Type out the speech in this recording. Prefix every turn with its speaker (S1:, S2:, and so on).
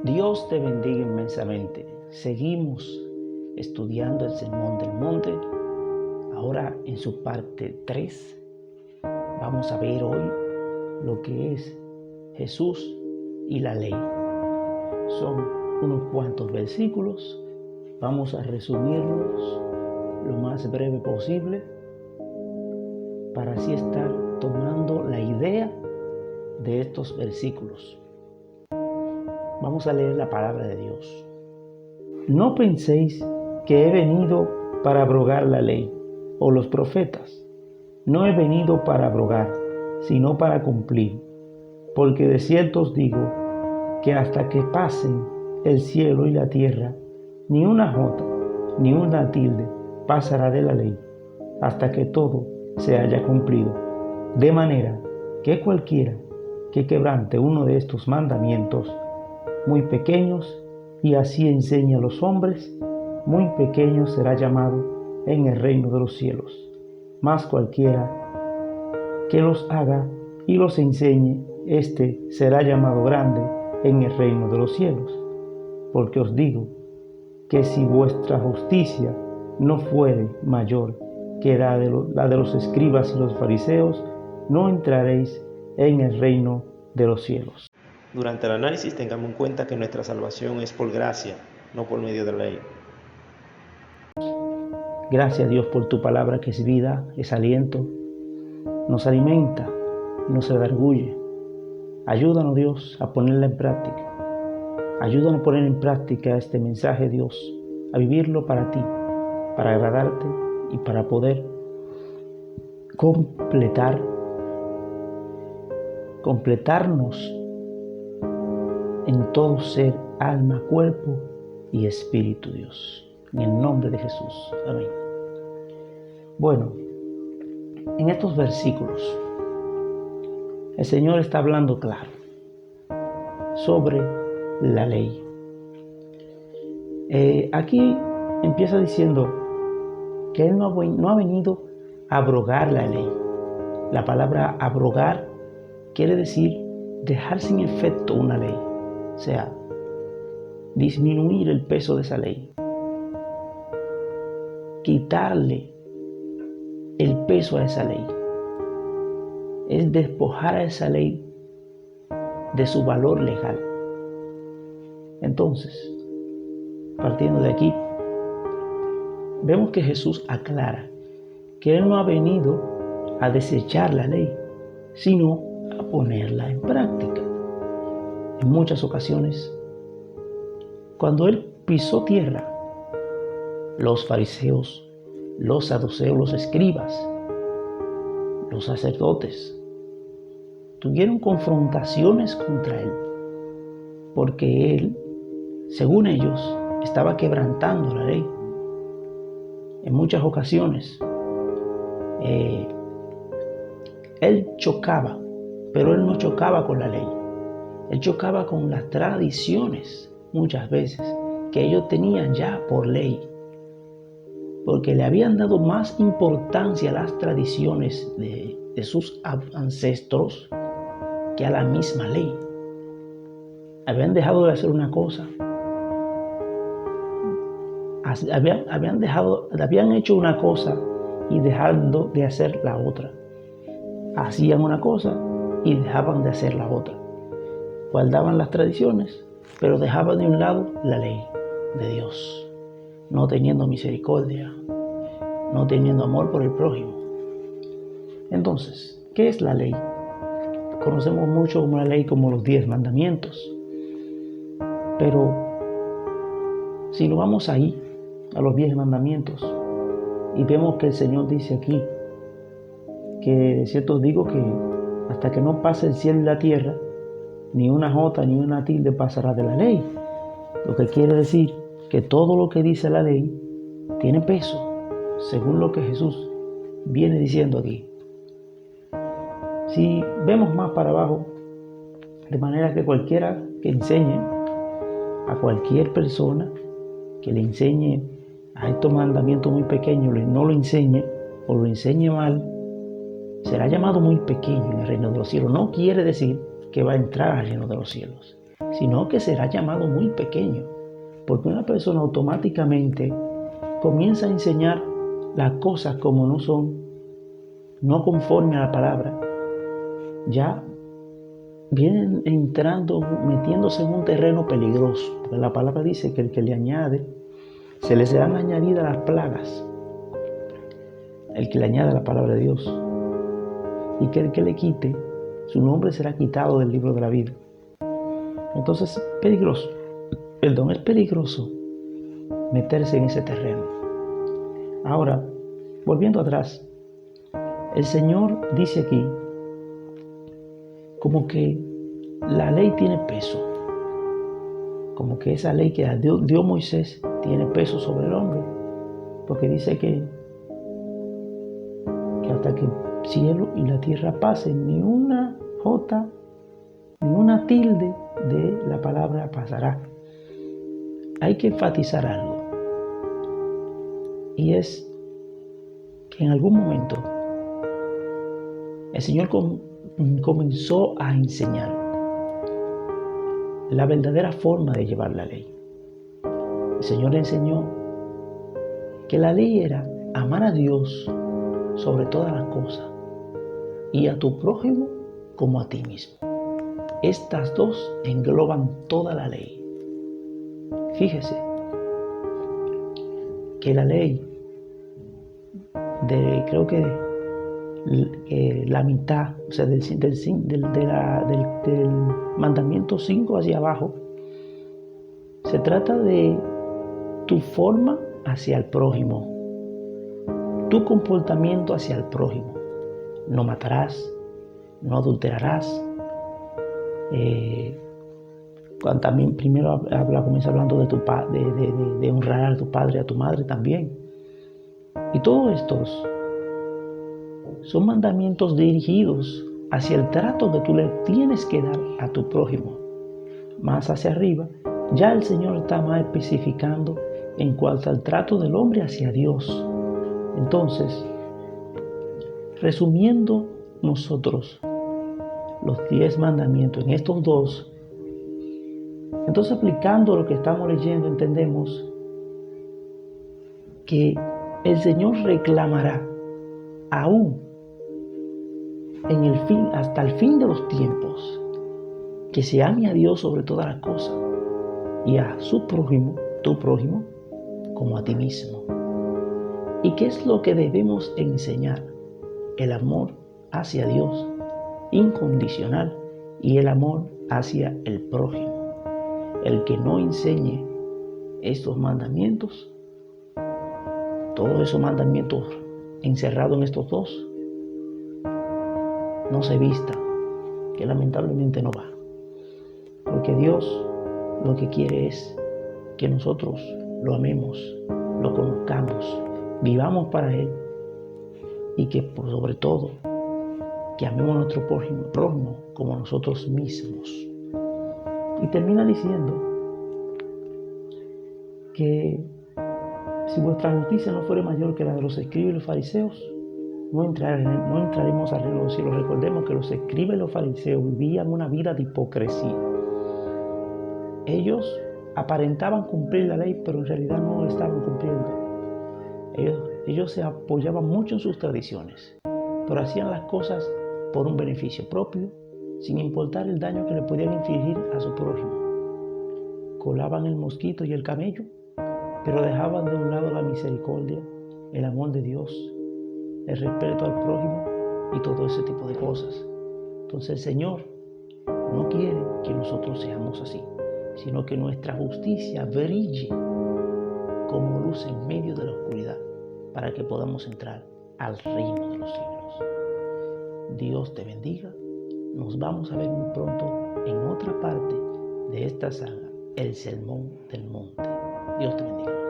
S1: Dios te bendiga inmensamente. Seguimos estudiando el Sermón del Monte. Ahora en su parte 3 vamos a ver hoy lo que es Jesús y la ley. Son unos cuantos versículos. Vamos a resumirlos lo más breve posible para así estar tomando la idea de estos versículos. Vamos a leer la palabra de Dios. No penséis que he venido para abrogar la ley o los profetas. No he venido para abrogar, sino para cumplir. Porque de cierto os digo que hasta que pasen el cielo y la tierra, ni una jota, ni una tilde pasará de la ley, hasta que todo se haya cumplido. De manera que cualquiera que quebrante uno de estos mandamientos muy pequeños, y así enseña a los hombres, muy pequeño será llamado en el reino de los cielos. Mas cualquiera que los haga y los enseñe, éste será llamado grande en el reino de los cielos. Porque os digo que si vuestra justicia no fuere mayor que la de los escribas y los fariseos, no entraréis en el reino de los cielos.
S2: Durante el análisis tengamos en cuenta que nuestra salvación es por gracia, no por medio de la ley.
S1: Gracias a Dios por tu palabra que es vida, es aliento, nos alimenta y nos redarguye. Ayúdanos, Dios, a ponerla en práctica. Ayúdanos a poner en práctica este mensaje, Dios, a vivirlo para ti, para agradarte y para poder completarnos en todo ser, alma, cuerpo y espíritu, Dios. En el nombre de Jesús. Amén. Bueno, en estos versículos, el Señor está hablando claro sobre la ley. Aquí empieza diciendo que Él no ha venido a abrogar la ley. La palabra abrogar quiere decir dejar sin efecto una ley. O sea, disminuir el peso de esa ley, quitarle el peso a esa ley, es despojar a esa ley de su valor legal. Entonces, partiendo de aquí, vemos que Jesús aclara que Él no ha venido a desechar la ley, sino a ponerla en práctica. En muchas ocasiones, cuando Él pisó tierra, los fariseos, los saduceos, los escribas, los sacerdotes, tuvieron confrontaciones contra Él, porque Él, según ellos, estaba quebrantando la ley. En muchas ocasiones, Él chocaba, pero Él no chocaba con la ley. Él chocaba con las tradiciones, muchas veces, que ellos tenían ya por ley, porque le habían dado más importancia a las tradiciones de sus ancestros que a la misma ley. Habían dejado de hacer una cosa, habían hecho una cosa y dejando de hacer la otra. Hacían una cosa y dejaban de hacer la otra. Guardaban las tradiciones, pero dejaban de un lado la ley de Dios, no teniendo misericordia, no teniendo amor por el prójimo. Entonces, ¿qué es la ley? Conocemos mucho como la ley como los 10 mandamientos, pero si nos vamos ahí a los 10 mandamientos y vemos que el Señor dice aquí que de cierto os digo que hasta que no pase el cielo y la tierra, ni una jota ni una tilde pasará de la ley. Lo que quiere decir que todo lo que dice la ley tiene peso, según lo que Jesús viene diciendo aquí. Si vemos más para abajo, de manera que cualquiera que enseñe a cualquier persona que le enseñe a estos mandamientos muy pequeños, no lo enseñe o lo enseñe mal, será llamado muy pequeño en el reino de los cielos. No quiere decir que va a entrar al reino de los cielos. sino que será llamado muy pequeño, porque una persona automáticamente comienza a enseñar las cosas como no son, no conforme a la palabra. Ya vienen entrando, metiéndose en un terreno peligroso, porque la palabra dice que el que le añade, se le serán añadidas las plagas, el que le añade la palabra de Dios, y que el que le quite, su nombre será quitado del libro de la vida. Entonces, es peligroso meterse en ese terreno. Ahora, volviendo atrás, el Señor dice aquí como que la ley tiene peso, como que esa ley que dio Moisés tiene peso sobre el hombre, porque dice que hasta que el cielo y la tierra pasen, ni una jota, ni una tilde de la palabra pasará. Hay que enfatizar algo, y es que en algún momento el Señor comenzó a enseñar la verdadera forma de llevar la ley. El Señor enseñó que la ley era amar a Dios sobre todas las cosas y a tu prójimo como a ti mismo. Estas dos engloban toda la ley. Fíjese que la ley creo que la mitad, o sea, del mandamiento 5 hacia abajo, se trata de tu forma hacia el prójimo, tu comportamiento hacia el prójimo. No matarás, no adulterarás. Cuando también primero comienza hablando de honrar a tu padre y a tu madre también. Y todos estos son mandamientos dirigidos hacia el trato que tú le tienes que dar a tu prójimo. Más hacia arriba, ya el Señor está más especificando en cuanto al trato del hombre hacia Dios. Entonces, resumiendo nosotros los 10 mandamientos en estos dos, entonces aplicando lo que estamos leyendo, entendemos que el Señor reclamará aún hasta el fin de los tiempos, que se ame a Dios sobre todas las cosas y a su prójimo, tu prójimo, como a ti mismo. ¿Y qué es lo que debemos enseñar? El amor hacia Dios, incondicional, y el amor hacia el prójimo. El que no enseñe estos mandamientos, todos esos mandamientos encerrados en estos dos, no se vista, que lamentablemente no va. Porque Dios lo que quiere es que nosotros lo amemos, lo conozcamos, vivamos para Él, y que por sobre todo, que amemos a nuestro prójimo como nosotros mismos. Y termina diciendo que si vuestra justicia no fuere mayor que la de los escribas y los fariseos, no entraremos al reino de los cielos. Recordemos que los escribas y los fariseos vivían una vida de hipocresía. Ellos aparentaban cumplir la ley, pero en realidad no la estaban cumpliendo. Ellos se apoyaban mucho en sus tradiciones, pero hacían las cosas por un beneficio propio, sin importar el daño que le podían infligir a su prójimo. Colaban el mosquito y el camello, pero dejaban de un lado la misericordia, el amor de Dios, el respeto al prójimo y todo ese tipo de cosas. Entonces el Señor no quiere que nosotros seamos así, sino que nuestra justicia brille como luz en medio de la oscuridad, para que podamos entrar al reino de los cielos. Dios te bendiga. Nos vamos a ver muy pronto en otra parte de esta saga, el Sermón del Monte. Dios te bendiga.